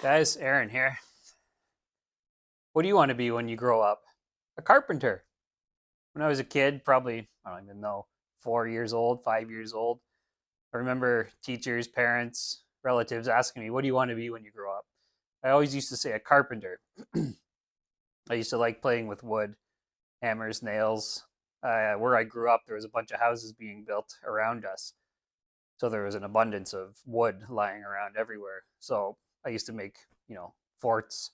Guys, Aaron here. What do you want to be when you grow up? A carpenter. When I was a kid, probably, I don't even know, 4 years old, 5 years old, I remember teachers, parents, relatives asking me, what do you want to be when you grow up? I always used to say a carpenter. I used to like playing with wood, hammers, nails. Where I grew up, there was a bunch of houses being built around us. So there was an abundance of wood lying around everywhere. So I used to make, forts.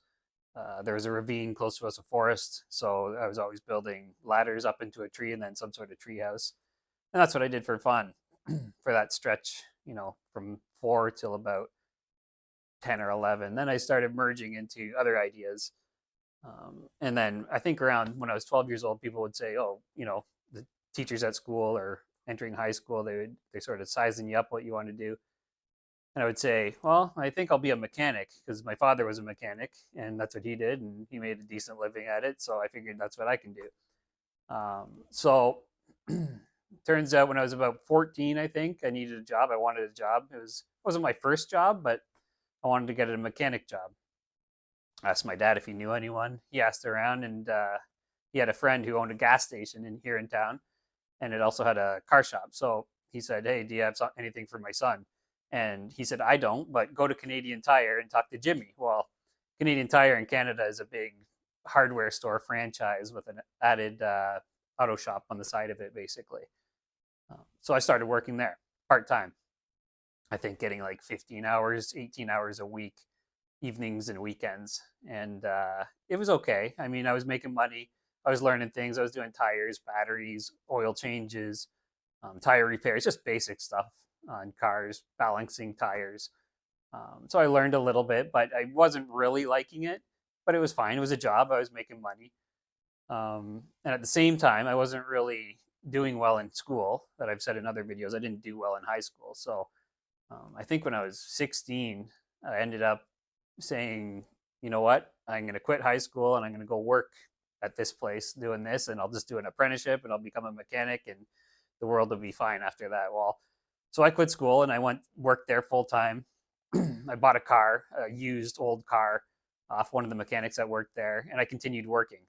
There was a ravine close to us, a forest. So I was always building ladders up into a tree and then some sort of tree house. And that's what I did for fun for that stretch, from 4 till about 10 or 11. Then I started merging into other ideas. And then I think around when I was 12 years old, people would say, oh, the teachers at school or entering high school, they sort of sizing you up what you want to do. And I would say, well, I think I'll be a mechanic because my father was a mechanic and that's what he did. And he made a decent living at it. So I figured that's what I can do. So turns out when I was about 14, I think I needed a job. I wanted a job. Wasn't my first job, but I wanted to get a mechanic job. I asked my dad if he knew anyone. He asked around and he had a friend who owned a gas station here in town and it also had a car shop. So he said, hey, do you have anything for my son? And he said, I don't, but go to Canadian Tire and talk to Jimmy. Well, Canadian Tire in Canada is a big hardware store franchise with an added auto shop on the side of it, basically. So I started working there part time. I think getting like 15 hours, 18 hours a week, evenings and weekends. And it was okay. I mean, I was making money. I was learning things. I was doing tires, batteries, oil changes, tire repairs, just basic stuff on cars, balancing tires. So I learned a little bit, but I wasn't really liking it. But it was fine. It was a job. I was making money. And at the same time, I wasn't really doing well in school. That I've said in other videos, I didn't do well in high school. So I think when I was 16, I ended up saying, you know what, I'm going to quit high school and I'm going to go work at this place doing this, and I'll just do an apprenticeship and I'll become a mechanic and the world will be fine after that. Well, so I quit school and I went worked there full time. I bought a car, a used old car off one of the mechanics that worked there, and I continued working.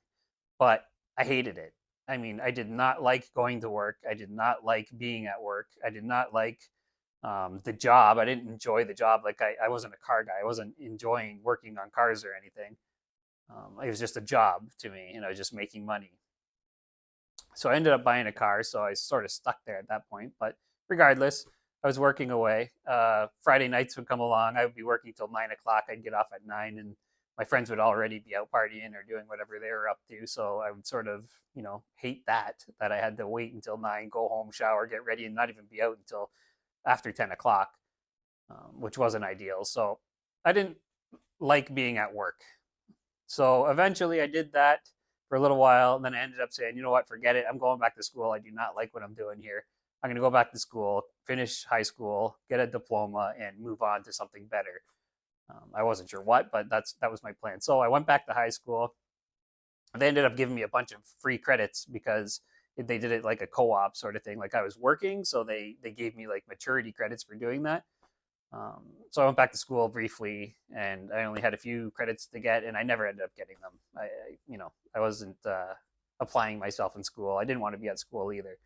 But I hated it. I mean, I did not like going to work. I did not like being at work. I did not like the job. I didn't enjoy the job. Like I wasn't a car guy. I wasn't enjoying working on cars or anything. It was just a job to me, and I was just making money. So I ended up buying a car. So I sort of stuck there at that point. But regardless, I was working away. Friday nights would come along. I would be working till 9 o'clock. I'd get off at 9, and my friends would already be out partying or doing whatever they were up to. So I would sort of, hate that I had to wait until 9, go home, shower, get ready, and not even be out until after 10 o'clock, which wasn't ideal. So I didn't like being at work. So eventually I did that for a little while. And then I ended up saying, you know what, forget it. I'm going back to school. I do not like what I'm doing here. I'm going to go back to school, finish high school, get a diploma, and move on to something better. I wasn't sure what, but that was my plan. So I went back to high school. They ended up giving me a bunch of free credits because they did it like a co-op sort of thing. Like I was working, so they gave me like maturity credits for doing that. So I went back to school briefly, and I only had a few credits to get, and I never ended up getting them. I wasn't applying myself in school. I didn't want to be at school either.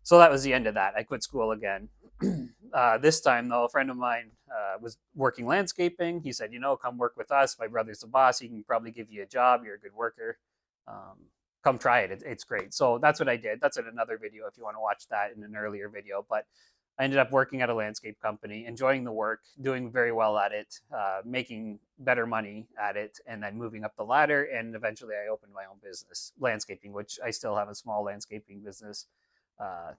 So that was the end of that. I quit school again. This time, though, a friend of mine was working landscaping. He said, come work with us. My brother's the boss. He can probably give you a job. You're a good worker. Come try it. It's great. So that's what I did. That's in another video if you want to watch that in an earlier video. But I ended up working at a landscape company, enjoying the work, doing very well at it, making better money at it, and then moving up the ladder. And eventually I opened my own business, landscaping, which I still have a small landscaping business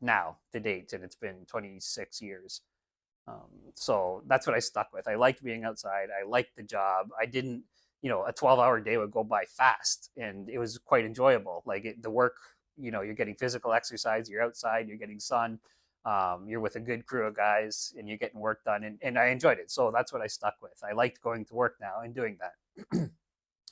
now to date, and it's been 26 years. So that's what I stuck with. I liked being outside. I liked the job. I didn't, a 12-hour day would go by fast, and it was quite enjoyable. Like the work, you're getting physical exercise, you're outside, you're getting sun, you're with a good crew of guys, and you're getting work done, and I enjoyed it. So that's what I stuck with. I liked going to work now and doing that.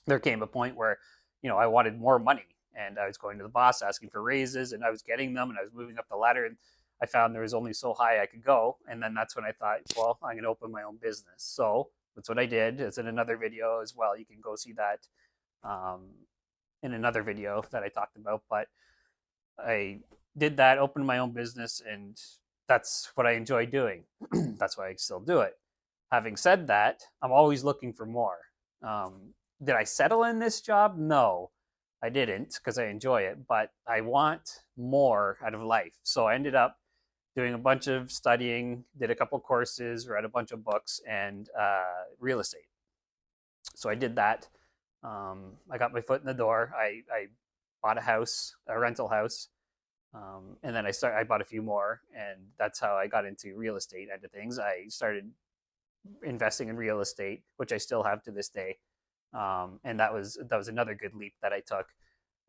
There came a point where, I wanted more money, and I was going to the boss asking for raises, and I was getting them, and I was moving up the ladder, and I found there was only so high I could go. And then that's when I thought, well, I'm going to open my own business. So That's what I did. It's in another video as well. You can go see that um, in another video that I talked about. But I did that, opened my own business, and that's what I enjoy doing. That's why I still do it. Having said that, I'm always looking for more. Did I settle in this job? No, I didn't because I enjoy it, but I want more out of life. So I ended up doing a bunch of studying, did a couple courses, read a bunch of books, and real estate. So I did that. I got my foot in the door. I bought a house, a rental house, and then I bought a few more, and that's how I got into real estate end of things. I started investing in real estate, which I still have to this day, and that was another good leap that I took.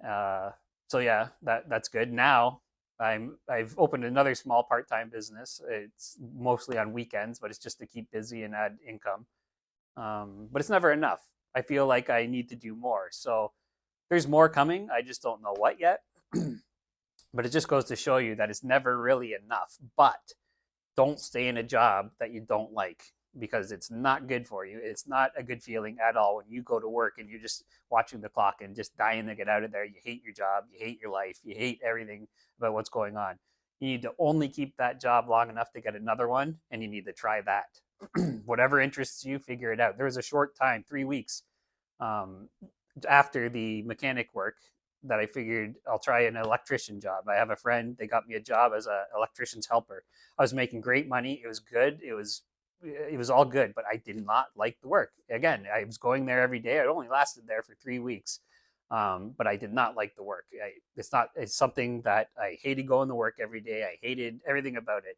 Uh, so yeah, that's good. Now I've opened another small part time business. It's mostly on weekends, but it's just to keep busy and add income. But it's never enough. I feel like I need to do more. So there's more coming. I just don't know what yet. But it just goes to show you that it's never really enough. But don't stay in a job that you don't like because it's not good for you. It's not a good feeling at all when you go to work and you're just watching the clock and just dying to get out of there. You hate your job, you hate your life, you hate everything about what's going on. You need to only keep that job long enough to get another one, and you need to try that. Whatever interests you, figure it out. There was a short time, 3 weeks, um, after the mechanic work that I figured I'll try an electrician job. I have a friend, they got me a job as an electrician's helper. I was making great money. It was good. It was all good, but I did not like the work. Again, I was going there every day. It only lasted there for 3 weeks. But I did not like the work. It's something that I hated going to work every day. I hated everything about it.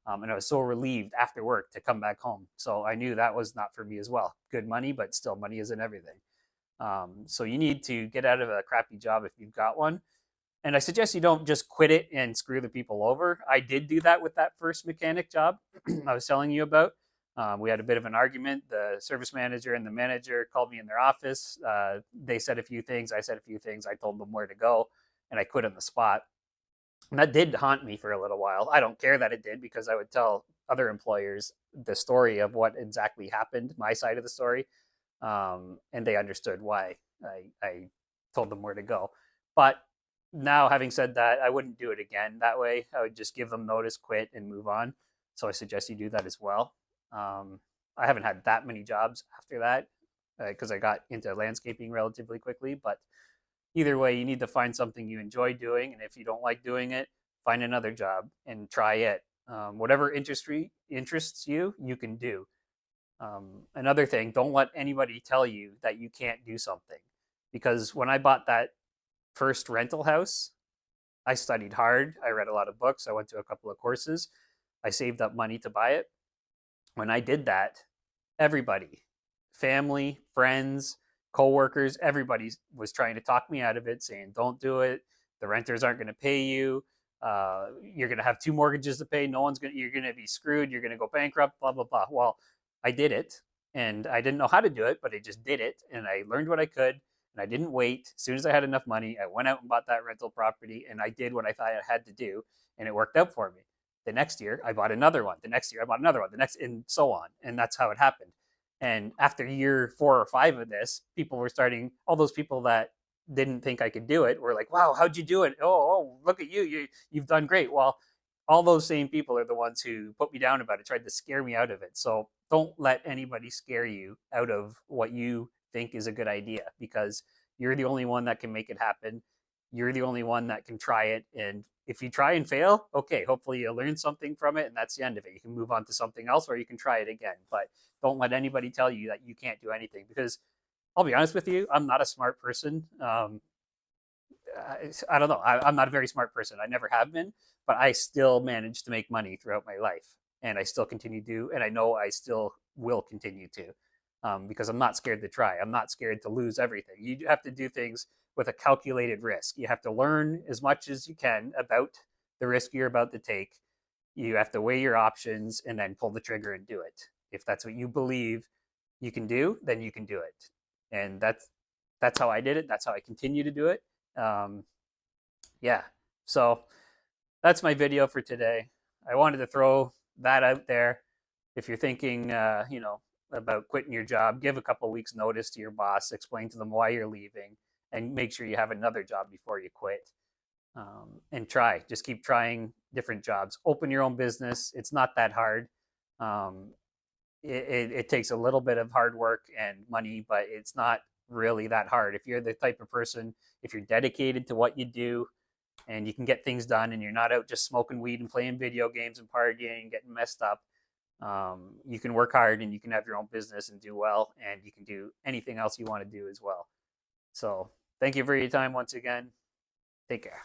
And I was so relieved after work to come back home. So I knew that was not for me as well. Good money, but still money isn't everything. So you need to get out of a crappy job if you've got one. And I suggest you don't just quit it and screw the people over. I did do that with that first mechanic job I was telling you about. We had a bit of an argument. The service manager and the manager called me in their office. They said a few things. I said a few things. I told them where to go, and I quit on the spot. And that did haunt me for a little while. I don't care that it did because I would tell other employers the story of what exactly happened, my side of the story, and they understood why I told them where to go. But now, having said that, I wouldn't do it again that way. I would just give them notice, quit, and move on. So I suggest you do that as well. Um, I haven't had that many jobs after that because I got into landscaping relatively quickly. But either way, you need to find something you enjoy doing. And if you don't like doing it, find another job and try it. Whatever industry interests you, you can do. Another thing, don't let anybody tell you that you can't do something. Because when I bought that first rental house, I studied hard. I read a lot of books. I went to a couple of courses. I saved up money to buy it. When I did that, everybody, family, friends, coworkers, everybody was trying to talk me out of it, saying, don't do it. The renters aren't going to pay you. You're going to have two mortgages to pay. You're going to be screwed. You're going to go bankrupt, blah, blah, blah. Well, I did it and I didn't know how to do it, but I just did it and I learned what I could and I didn't wait. As soon as I had enough money, I went out and bought that rental property and I did what I thought I had to do and it worked out for me. The next year, I bought another one. The next year, I bought another one. And so on. And that's how it happened. And after year 4 or 5 of this, all those people that didn't think I could do it were like, wow, how'd you do it? Oh, look at you. You've done great. Well, all those same people are the ones who put me down about it, tried to scare me out of it. So don't let anybody scare you out of what you think is a good idea because you're the only one that can make it happen. You're the only one that can try it. And if you try and fail, okay, hopefully you'll learn something from it and that's the end of it. You can move on to something else or you can try it again. But don't let anybody tell you that you can't do anything because I'll be honest with you, I'm not a smart person. I don't know. I'm not a very smart person. I never have been, but I still managed to make money throughout my life, and I still continue to, and I know I still will continue to, because I'm not scared to try. I'm not scared to lose everything. You have to do things with a calculated risk. You have to learn as much as you can about the risk you're about to take. You have to weigh your options and then pull the trigger and do it. If that's what you believe you can do, then you can do it, and that's how I did it. That's how I continue to do it. Um, yeah. So that's my video for today. I wanted to throw that out there. If you're thinking, about quitting your job, give a couple of weeks notice to your boss, explain to them why you're leaving, and make sure you have another job before you quit. And just keep trying different jobs. Open your own business. It's not that hard. Um, it takes a little bit of hard work and money, but it's not really that hard. If you're the type of person, if you're dedicated to what you do and you can get things done and you're not out just smoking weed and playing video games and partying and getting messed up, you can work hard and you can have your own business and do well, and you can do anything else you want to do as well. So thank you for your time once again. Take care.